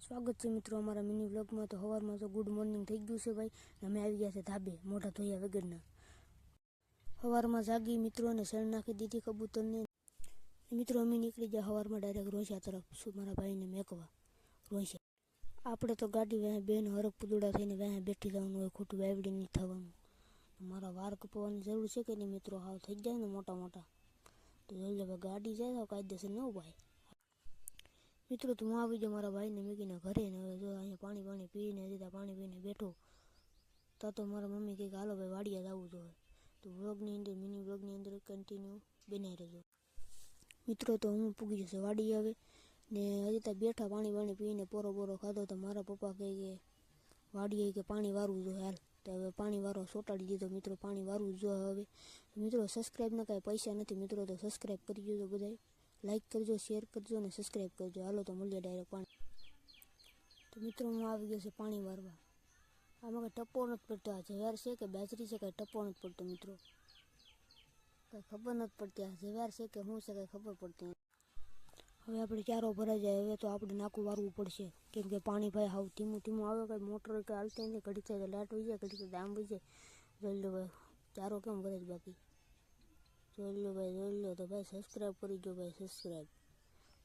સ્વાગત છે મિત્રો અમારા મિની વ્લોગમાં। તો સવારમાં તો ગુડ મોર્નિંગ થઈ ગયું છે ભાઈ। અમે આવી ગયા છે ધાબે મોઢા ધોયા વગરના। સવારમાં જાગી મિત્રો અને શેણ નાખી દીધી કબૂતરને। મિત્રો અમે નીકળી ગયા સવારમાં ડાયરેક્ટ રોંસિયા તરફ મારા ભાઈને મેકવા રોંસિયા। આપણે તો ગાડી વેહે બેન હરક પુદડા થઈને વેહે બેઠી જવાનું હોય, ખોટું વાવડી નહીં થવાનું। મારા વાર કપાવવાની જરૂર છે કે નહીં મિત્રો? હાવ થઈ જાય ને મોટા મોટા તો જોઈ લે ગાડી જાય તો કાયદેસર ન ઉભાય મિત્રો। તો હું આવી જાઉં મારા ભાઈને મૂકીને ઘરે ને હવે જો અહીંયા પાણી પીને સીધા પાણી પીને બેઠો તો મારા મમ્મી કહે કે હાલો ભાઈ વાડિયા જવું જોઈએ। તો વ્લોગની અંદર મિની વ્લોગની અંદર કન્ટિન્યુ બનાવી રહેજો મિત્રો। તો હું પૂગી જશે વાડી હવે ને હજી ત્યાં બેઠા પાણી પીને પોરો ખાધો તો મારા પપ્પા કહે કે વાડીએ કે પાણી વારવું જોઈએ હાલ। તો હવે પાણી વારવા સોટાડી દીધો મિત્રો, પાણી વારવું જોઈએ હવે મિત્રો। સબસ્ક્રાઈબના કાંઈ પૈસા નથી મિત્રો, તો સબસ્ક્રાઈબ કરી દેજો બધાય, લાઈક કરજો, શેર કરજો અને સબસ્ક્રાઈબ કરજો। હાલો તો મળીએ ડાયરેક્ટ પાણી। તો મિત્રો હું આવી ગયો છે પાણી વારવા। આમાં કંઈ ટપ્પો નથી પડતો, આ જવાર છે કે બાજરી છે કંઈ ટપ્પો નથી પડતો મિત્રો, કંઈ ખબર નથી પડતી આ જવાર છે કે શું છે કંઈ ખબર પડતી નથી। હવે આપણે ચારો ભરાઈ જાય હવે તો આપણે નાકું વારવું પડશે, કેમ કે પાણી ભાઈ હાવ ધીમું આવે, કંઈ મોટર કંઈ હાલતી નથી, ઘડીક થાય તો લાઇટ વહી જાય, ઘડીક થાય આમ વહી જાય। જોઈ લો ભાઈ ચારો કેમ ભરે છે બાકી, જોઈ લો ભાઈ જોઈ લો। તો ભાઈ સબસ્ક્રાઈબ કરી દો ભાઈ,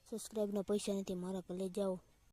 સબસ્ક્રાઈબના પૈસા નથી મારા પર લઈ જાઓ।